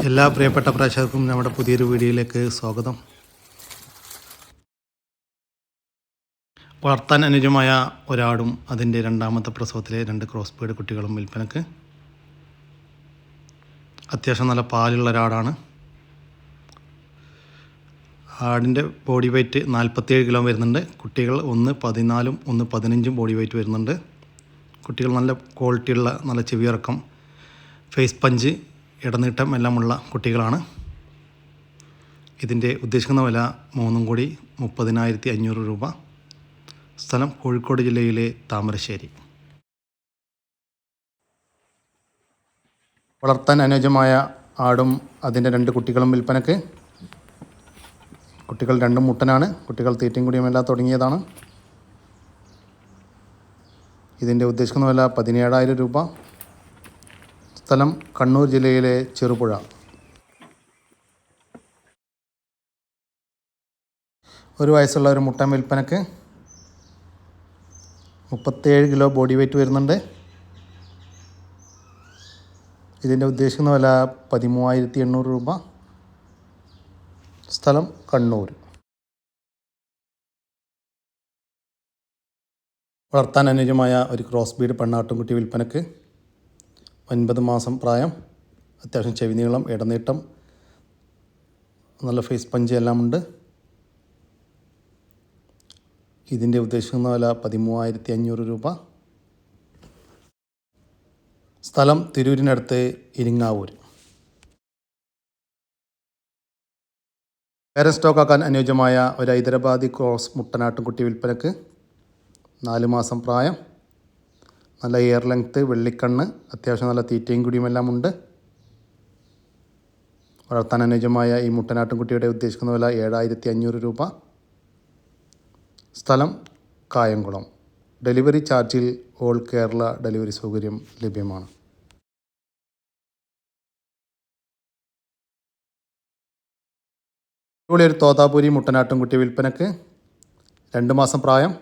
എല്ലാ പ്രിയപ്പെട്ട പ്രേക്ഷകർക്കും നമ്മുടെ പുതിയൊരു വീഡിയോയിലേക്ക് സ്വാഗതം. വളർത്താൻ അനുയോജ്യമായ ഒരാടും അതിൻ്റെ രണ്ടാമത്തെ പ്രസവത്തിലെ 2 ക്രോസ് ബീഡ് കുട്ടികളും വിൽപ്പനക്ക്. അത്യാവശ്യം നല്ല പാലുള്ള ഒരാടാണ്. ആടിൻ്റെ ബോഡി വെയ്റ്റ് 47 കിലോ വരുന്നുണ്ട്. കുട്ടികൾ 1.14 1.15 ബോഡി വെയ്റ്റ് വരുന്നുണ്ട്. കുട്ടികൾ നല്ല ക്വാളിറ്റിയുള്ള നല്ല ചെവിയിറക്കം, ഫേസ് പഞ്ച്, ഇടനീട്ടം എല്ലാമുള്ള കുട്ടികളാണ്. ഇതിൻ്റെ ഉദ്ദേശിക്കുന്ന വില 3,30,500 രൂപ. സ്ഥലം കോഴിക്കോട് ജില്ലയിലെ താമരശ്ശേരി. വളർത്താൻ അനുയോജ്യമായ ആടും അതിൻ്റെ 2 കുട്ടികളും വിൽപ്പനക്ക്. കുട്ടികൾ 2 മുട്ടനാണ്. കുട്ടികൾ തീറ്റയും കുടിയുമെല്ലാം തുടങ്ങിയതാണ്. ഇതിൻ്റെ ഉദ്ദേശിക്കുന്ന വില 17,000 രൂപ. സ്ഥലം കണ്ണൂർ ജില്ലയിലെ ചെറുപുഴ. ഒരു വയസ്സുള്ള ഒരു മുട്ടൻ വിൽപ്പനക്ക്. 37 കിലോ ബോഡി വെയ്റ്റ് വരുന്നുണ്ട്. ഇതിൻ്റെ ഉദ്ദേശിക്കുന്ന വില 13,800 രൂപ. സ്ഥലം കണ്ണൂർ. വളർത്താൻ അനുയോജ്യമായ ഒരു ക്രോസ് ബീഡ് പെണ്ണാട്ടുംകുട്ടി വിൽപ്പനക്ക്. 9 മാസം പ്രായം, അത്യാവശ്യം ചെവി നീളം, ഇടനീട്ടം, നല്ല ഫേസ് പഞ്ച് എല്ലാമുണ്ട്. ഇതിൻ്റെ ഉദ്ദേശിക്കുന്ന വില 13,500 രൂപ. സ്ഥലം തിരൂരിനടുത്ത് ഇരിങ്ങാവൂർ. പേരൻ സ്റ്റോക്കാക്കാൻ അനുയോജ്യമായ ഒരു ഹൈദരാബാദി ക്രോസ് മുട്ടനാട്ടുംകുട്ടി വിൽപ്പനക്ക്. 4 മാസം പ്രായം, നല്ല എയർ ലെങ്ത്ത്, വെള്ളിക്കണ്ണ്, അത്യാവശ്യം നല്ല തീറ്റയും കുടിയുമെല്ലാം ഉണ്ട്. വളർത്താൻ അനുയോജ്യമായ ഈ മുട്ടനാട്ടുംകുട്ടിയുടെ ഉദ്ദേശിക്കുന്ന വില 7,500 രൂപ. സ്ഥലം കായംകുളം. ഡെലിവറി ചാർജിൽ ഓൾ കേരള ഡെലിവറി സൗകര്യം ലഭ്യമാണ്. ഇവിടെ ഒരു തോതാപൂരി മുട്ടനാട്ടുംകുട്ടി വിൽപ്പനക്ക്. 2 മാസം പ്രായം,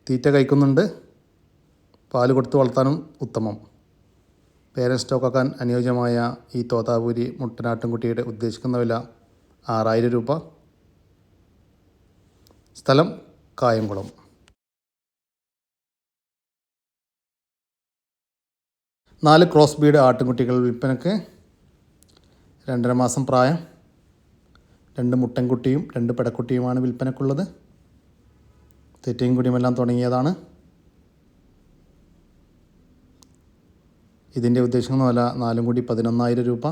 തീറ്റ കഴിക്കുന്നുണ്ട്. പാല് കൊടുത്ത് വളർത്താനും ഉത്തമം. പേരൻ സ്റ്റോക്കാക്കാൻ അനുയോജ്യമായ ഈ തോതാപൂരി മുട്ടനാട്ടുംകുട്ടിയുടെ ഉദ്ദേശിക്കുന്ന വില 6,000 രൂപ. സ്ഥലം കായംകുളം. നാല് ക്രോസ് ബീഡ് ആട്ടുംകുട്ടികൾ വിൽപ്പനക്ക്. 2.5 മാസം പ്രായം, 2 മുട്ടൻകുട്ടിയും 2 പെടക്കുട്ടിയുമാണ് വിൽപ്പനക്കുള്ളത്. തീറ്റയും കുടിയുമെല്ലാം തുടങ്ങിയതാണ്. ഇതിൻ്റെ ഉദ്ദേശിക്കുന്ന വില 4 കൂടി 11,000 രൂപ.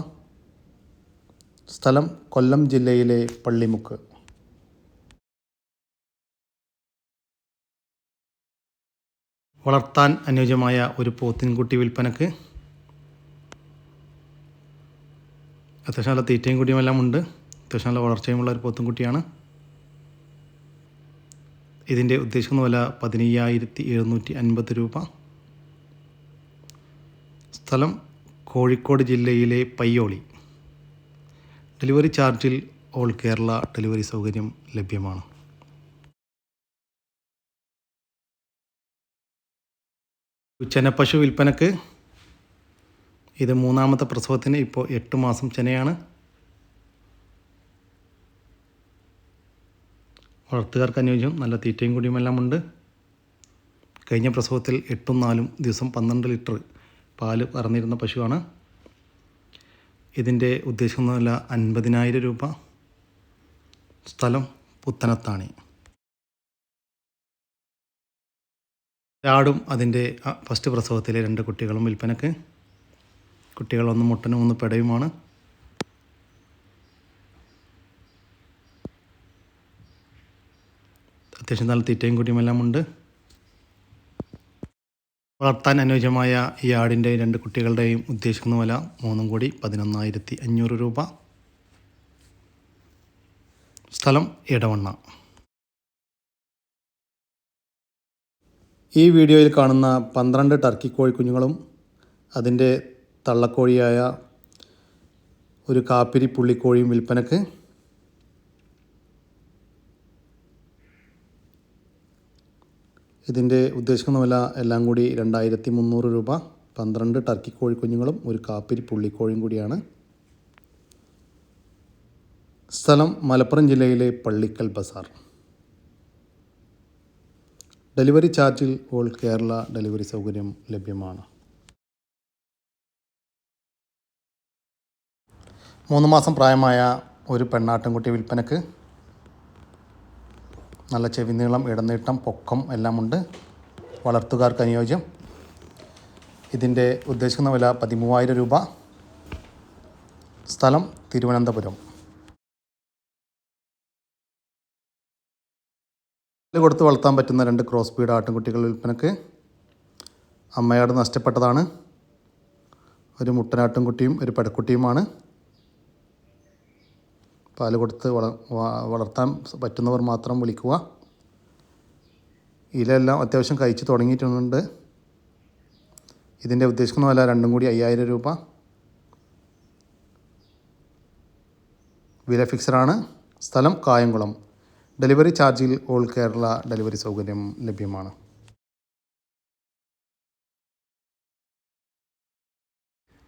സ്ഥലം കൊല്ലം ജില്ലയിലെ പള്ളിമുക്ക്. വളർത്താൻ അനുയോജ്യമായ ഒരു പോത്തിൻകുട്ടി വിൽപ്പനക്ക്. അത്യാവശ്യം നല്ല തീറ്റയും കുടിയുമെല്ലാം ഉണ്ട്. അത്യാവശ്യം നല്ല വളർച്ചയുമുള്ള ഒരു പോത്തുംകുട്ടിയാണ്. ഇതിൻ്റെ ഉദ്ദേശിക്കുന്ന വില 15,750 രൂപ. സ്ഥലം കോഴിക്കോട് ജില്ലയിലെ പയ്യോളി. ഡെലിവറി ചാർജിൽ ഓൾ കേരള ഡെലിവറി സൗകര്യം ലഭ്യമാണ്. ചെനപ്പശു വിൽപ്പനക്ക്. ഇത് 3ാമത്തെ പ്രസവത്തിന് ഇപ്പോൾ 8 മാസം ചെനയാണ്. വളർത്തുകാർക്ക് അനുയോജ്യം, നല്ല തീറ്റയും കുടിയുമെല്ലാം ഉണ്ട്. കഴിഞ്ഞ പ്രസവത്തിൽ 8ഉം 4ഉം ദിവസം 12 ലിറ്റർ പാല് പറന്നിരുന്ന പശുവാണ്. ഇതിൻ്റെ ഉദ്ദേശിക്കുന്ന വില 50,000 രൂപ. സ്ഥലം പുത്തനത്താണി. ആടും അതിൻ്റെ ഫസ്റ്റ് പ്രസവത്തിലെ 2 കുട്ടികളും വിൽപ്പനക്ക്. കുട്ടികൾ 1 മുട്ടനും 1 പെടയുമാണ്. അത്യാവശ്യം നല്ല തീറ്റയും കുടിയുമെല്ലാം ഉണ്ട്. വളർത്താൻ അനുയോജ്യമായ ഈ ആടിൻ്റെ 2 കുട്ടികളുടെയും ഉദ്ദേശിക്കുന്ന വില 3,11,500 രൂപ. സ്ഥലം ഇടവണ്ണ. ഈ വീഡിയോയിൽ കാണുന്ന 12 ടർക്കി കോഴിക്കുഞ്ഞുങ്ങളും അതിൻ്റെ തള്ളക്കോഴിയായ ഒരു കാപ്പിരി പുള്ളിക്കോഴിയും വിൽപ്പനക്ക്. ഇതിൻ്റെ ഉദ്ദേശിക്കുന്ന വില എല്ലാം കൂടി 2,300 രൂപ. 12 ടർക്കി കോഴിക്കുഞ്ഞുങ്ങളും ഒരു കാപ്പിരി പുള്ളിക്കോഴിയും കൂടിയാണ്. സ്ഥലം മലപ്പുറം ജില്ലയിലെ പള്ളിക്കൽ ബസാർ. ഡെലിവറി ചാർജിൽ ഓൾ കേരള ഡെലിവറി സൗകര്യം ലഭ്യമാണ്. 3 മാസം പ്രായമായ ഒരു പെണ്ണാട്ടിൻകുട്ടി വിൽപ്പനക്ക്. നല്ല ചെവി നീളം, ഇടനീട്ടം, പൊക്കം എല്ലാമുണ്ട്. വളർത്തുകാർക്ക് അനുയോജ്യം. ഇതിൻ്റെ ഉദ്ദേശിക്കുന്ന വില 13,000 രൂപ. സ്ഥലം തിരുവനന്തപുരം. കൊടുത്ത് വളർത്താൻ പറ്റുന്ന 2 ക്രോസ് ബീഡ് ആട്ടിൻകുട്ടികൾ വിൽപ്പനക്ക്. അമ്മയാട് നഷ്ടപ്പെട്ടതാണ്. ഒരു മുട്ടനാട്ടിൻകുട്ടിയും ഒരു പെടക്കുട്ടിയുമാണ്. പാല് കൊടുത്ത് വളർത്താൻ പറ്റുന്നവർ മാത്രം വിളിക്കുക. ഇലയെല്ലാം അത്യാവശ്യം കഴിച്ച് തുടങ്ങിയിട്ടുണ്ട്. ഇതിൻ്റെ ഉദ്ദേശിക്കുന്ന വില രണ്ടും കൂടി 5,000 രൂപ. വില ഫിക്സഡാണ്. സ്ഥലം കായംകുളം. ഡെലിവറി ചാർജിൽ ഓൾ കേരള ഡെലിവറി സൗകര്യം ലഭ്യമാണ്.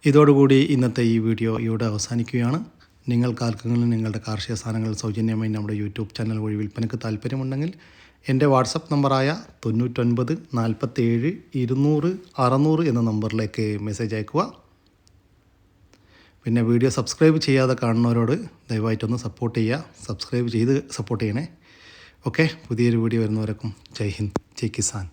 ഇതോടുകൂടി ഇന്നത്തെ ഈ വീഡിയോ ഇവിടെ അവസാനിക്കുകയാണ്. നിങ്ങൾക്കാർക്കെങ്കിലും നിങ്ങളുടെ കാർഷിക സാധനങ്ങൾ സൗജന്യമായി നമ്മുടെ യൂട്യൂബ് ചാനൽ വഴി വിൽപ്പനയ്ക്ക് താല്പര്യമുണ്ടെങ്കിൽ എൻ്റെ വാട്സപ്പ് നമ്പറായ 99 47 200 600 എന്ന നമ്പറിലേക്ക് മെസ്സേജ് അയക്കുക. പിന്നെ വീഡിയോ സബ്സ്ക്രൈബ് ചെയ്യാതെ കാണുന്നവരോട് ദയവായിട്ടൊന്ന് സപ്പോർട്ട് ചെയ്യുക. സബ്സ്ക്രൈബ് ചെയ്ത് സപ്പോർട്ട് ചെയ്യണേ. ഓക്കെ, പുതിയൊരു വീഡിയോ വരുന്നവരേക്കും ജയ് ഹിന്ദ്, ജയ് കിസാൻ.